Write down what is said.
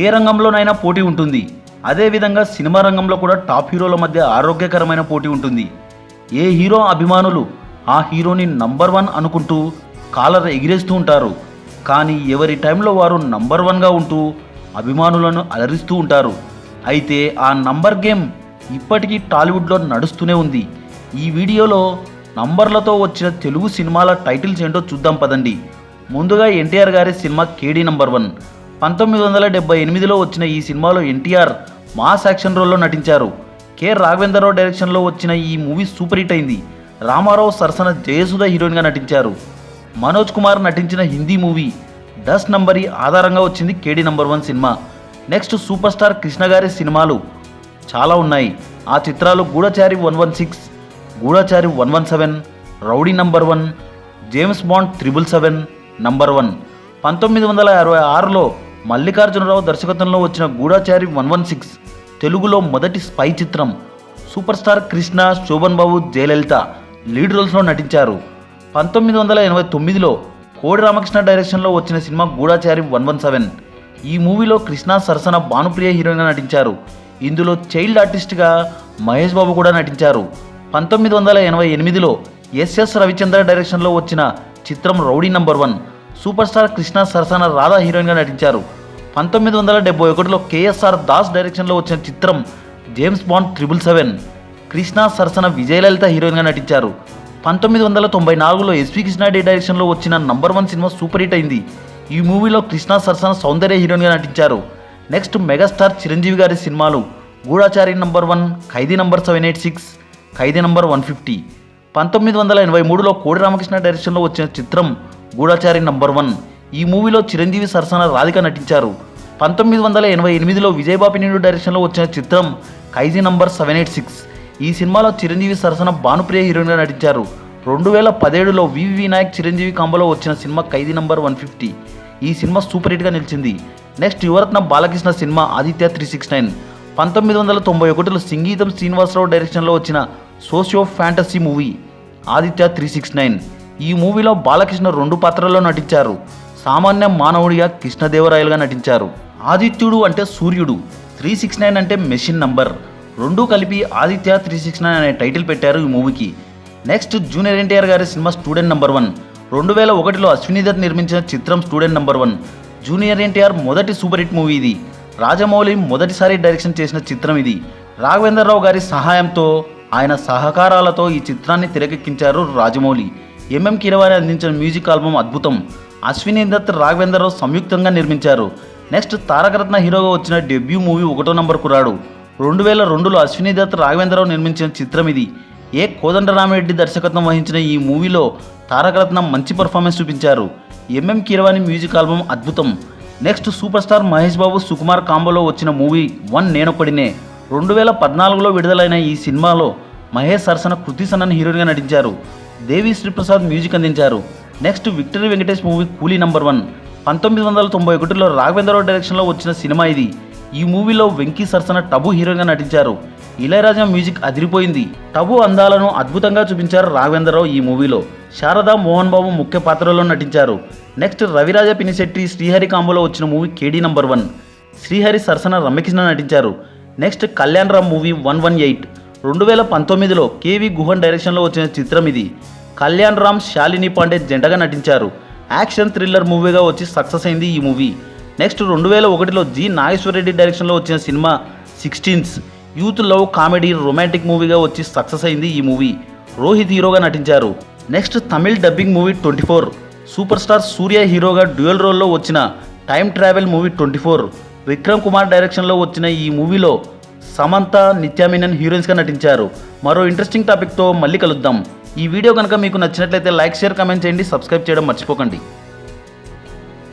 ఏ రంగంలోనైనా పోటీ ఉంటుంది. అదేవిధంగా సినిమా రంగంలో కూడా టాప్ హీరోల మధ్య ఆరోగ్యకరమైన పోటీ ఉంటుంది. ఏ హీరో అభిమానులు ఆ హీరోని నంబర్ 1 అనుకుంటూ కాలర్ ఎగిరేస్తూ ఉంటారు. కానీ ఎవరి టైంలో వారు నంబర్ 1గా ఉంటూ అభిమానులను అలరిస్తూ ఉంటారు. అయితే ఆ నంబర్ గేమ్ ఇప్పటికీ టాలీవుడ్లో నడుస్తూనే ఉంది. ఈ వీడియోలో నంబర్లతో వచ్చిన తెలుగు సినిమాల టైటిల్స్ ఏంటో చూద్దాం పదండి. ముందుగా ఎన్టీఆర్ గారి సినిమా కేడీ నంబర్ 1. 1978లో వచ్చిన ఈ సినిమాలో ఎన్టీఆర్ మాస్ యాక్షన్ రోల్లో నటించారు. కె రాఘవేంద్రరావు డైరెక్షన్లో వచ్చిన ఈ మూవీ సూపర్ హిట్ అయింది. రామారావు సరసన జయసుధ హీరోయిన్గా నటించారు. మనోజ్ కుమార్ నటించిన హిందీ మూవీ 10 నంబరీ ఆధారంగా వచ్చింది కేడీ నంబర్ 1 సినిమా. నెక్స్ట్ సూపర్ స్టార్ కృష్ణ గారి సినిమాలు చాలా ఉన్నాయి. ఆ చిత్రాలు గూఢచారి 116, Goodachari 117, rowdy number 1, James Bond 777 number 1. 1966లో మల్లికార్జునరావు దర్శకత్వంలో వచ్చిన గూఢచారి 116 తెలుగులో మొదటి స్పై చిత్రం. Super star Krishna, Sobhan Babu, Jayalalitha lead రోల్స్లో నటించారు. 1989లో కోడి రామకృష్ణ డైరెక్షన్లో వచ్చిన సినిమా గూఢచారి 117. ఈ మూవీలో కృష్ణ సరసన భానుప్రియ హీరోయిన్గా నటించారు. ఇందులో చైల్డ్ ఆర్టిస్ట్గా మహేష్ బాబు కూడా నటించారు. 1988లో ఎస్ఎస్ రవిచంద్ర డైరెక్షన్లో వచ్చిన చిత్రం rowdy number 1. Super star Krishna సరసన రాధా హీరోయిన్గా నటించారు. 1971లో కేఎస్ఆర్ దాస్ డైరెక్షన్లో వచ్చిన చిత్రం జేమ్స్ బాండ్ 777. కృష్ణ సరసన విజయలలిత హీరోయిన్గా నటించారు. 1994లో ఎస్వి కృష్ణారెడ్డి డైరెక్షన్లో వచ్చిన నంబర్ 1 సినిమా సూపర్ హిట్ అయింది. ఈ మూవీలో కృష్ణ సరసన సౌందర్య హీరోయిన్గా నటించారు. నెక్స్ట్ మెగాస్టార్ చిరంజీవి గారి సినిమాలు గూఢచారి నంబర్ 1, ఖైదీ నంబర్ 786, ఖైదీ నంబర్ 150. 1983లో కోడి రామకృష్ణ డైరెక్షన్లో వచ్చిన చిత్రం గూఢచారి నంబర్ 1. ఈ మూవీలో చిరంజీవి సరసన రాధిక నటించారు. 1988లో విజయబాపినేడు డైరెక్షన్లో వచ్చిన చిత్రం ఖైదీ నంబర్ 786. ఈ సినిమాలో చిరంజీవి సరసన భానుప్రియ హీరోయిన్గా నటించారు. 2017లో వివి వినాయక్ చిరంజీవి కాంబోలో వచ్చిన సినిమా ఖైదీ నంబర్ 150. ఈ సినిమా సూపర్ హిట్గా నిలిచింది. Next Yuvaratna Balakrishna cinema Aditya 369. 1991లో సంగీతం శ్రీనివాసరావు డైరెక్షన్లో వచ్చిన సోషియో ఫ్యాంటసీ మూవీ ఆదిత్య 369. ఈ మూవీలో బాలకృష్ణ 2 పాత్రల్లో నటించారు. సామాన్య మానవుడిగా కృష్ణదేవరాయలుగా నటించారు. ఆదిత్యుడు అంటే సూర్యుడు, 369 అంటే మెషిన్ నంబర్, రెండూ కలిపి ఆదిత్య 369 అనే టైటిల్ పెట్టారు ఈ మూవీకి. నెక్స్ట్ జూనియర్ ఎన్టీఆర్ గారి సినిమా స్టూడెంట్ నంబర్ 1. 2001లో అశ్విని దత్ నిర్మించిన చిత్రం స్టూడెంట్ నంబర్ 1. జూనియర్ ఎన్టీఆర్ మొదటి సూపర్ హిట్ మూవీ ఇది. రాజమౌళి మొదటిసారి డైరెక్షన్ చేసిన చిత్రం ఇది. రాఘవేంద్రరావు గారి సహాయంతో, ఆయన సహకారాలతో ఈ చిత్రాన్ని తెరకెక్కించారు రాజమౌళి. ఎంఎం కీరవాణి అందించిన మ్యూజిక్ ఆల్బమ్ అద్భుతం. అశ్విని దత్, రాఘవేంద్రరావు సంయుక్తంగా నిర్మించారు. నెక్స్ట్ తారకరత్న హీరోగా వచ్చిన డెబ్యూ మూవీ 1వ నంబర్ కుర్రాడు. 2002లో అశ్విని దత్, రాఘవేంద్రరావు నిర్మించిన చిత్రం ఇది. ఏ కోదండరామిరెడ్డి దర్శకత్వం వహించిన ఈ మూవీలో తారకరత్న మంచి పర్ఫార్మెన్స్ చూపించారు. ఎంఎం కీరవాణి మ్యూజిక్ ఆల్బమ్ అద్భుతం. Next super star Mahesh Babu, Sukumar కాంబోలో వచ్చిన మూవీ 1 నేనొక్కడినే. 2014లో విడుదలైన ఈ సినిమాలో మహేష్ సరసన కృతి సనన్ హీరోయిన్గా నటించారు. దేవి శ్రీప్రసాద్ మ్యూజిక్ అందించారు. నెక్స్ట్ విక్టరీ వెంకటేష్ మూవీ కూలీ నంబర్ 1. 1991లో రాఘవేంద్రరావు డైరెక్షన్లో వచ్చిన సినిమా ఇది. ఈ మూవీలో వెంకీ సరసన టబు హీరోయిన్గా నటించారు. ఇళయరాజా మ్యూజిక్ అదిరిపోయింది. టబు అందాలను అద్భుతంగా చూపించారు రాఘవేంద్రరావు ఈ మూవీలో. శారద, మోహన్ బాబు ముఖ్య పాత్రలో నటించారు. నెక్స్ట్ రవిరాజ పినిశెట్టి, శ్రీహరి కాంబోలో వచ్చిన మూవీ కేడీ నంబర్ 1. శ్రీహరి సరసన రమ్యకృష్ణ నటించారు. Next Kalyan Ram movie 118. 2019లో కేవి గుహన్ డైరెక్షన్లో వచ్చిన చిత్రం ఇది. కళ్యాణ్ రామ్, శాలిని పాండే జంటగా నటించారు. యాక్షన్ థ్రిల్లర్ మూవీగా వచ్చి సక్సెస్ అయింది ఈ మూవీ. నెక్స్ట్ 2001లో జి నాగేశ్వరరెడ్డి డైరెక్షన్లో వచ్చిన సినిమా 16th youth love comedy romantic మూవీగా వచ్చి సక్సెస్ అయింది ఈ మూవీ. రోహిత్ హీరోగా నటించారు. Next Tamil dubbing movie 24. Super star Suriya హీరోగా డ్యూయల్ రోల్లో వచ్చిన time travel movie 24. Vikram Kumar డైరెక్షన్లో వచ్చిన ఈ మూవీలో సమంత, నిత్యా మీనన్ హీరోయిన్స్గా నటించారు. మరో ఇంట్రెస్టింగ్ టాపిక్తో మళ్ళీ కలుద్దాం. ఈ వీడియో కనుక మీకు నచ్చినట్లయితే లైక్, షేర్, కామెంట్ చేయండి. సబ్స్క్రైబ్ చేయడం మర్చిపోకండి.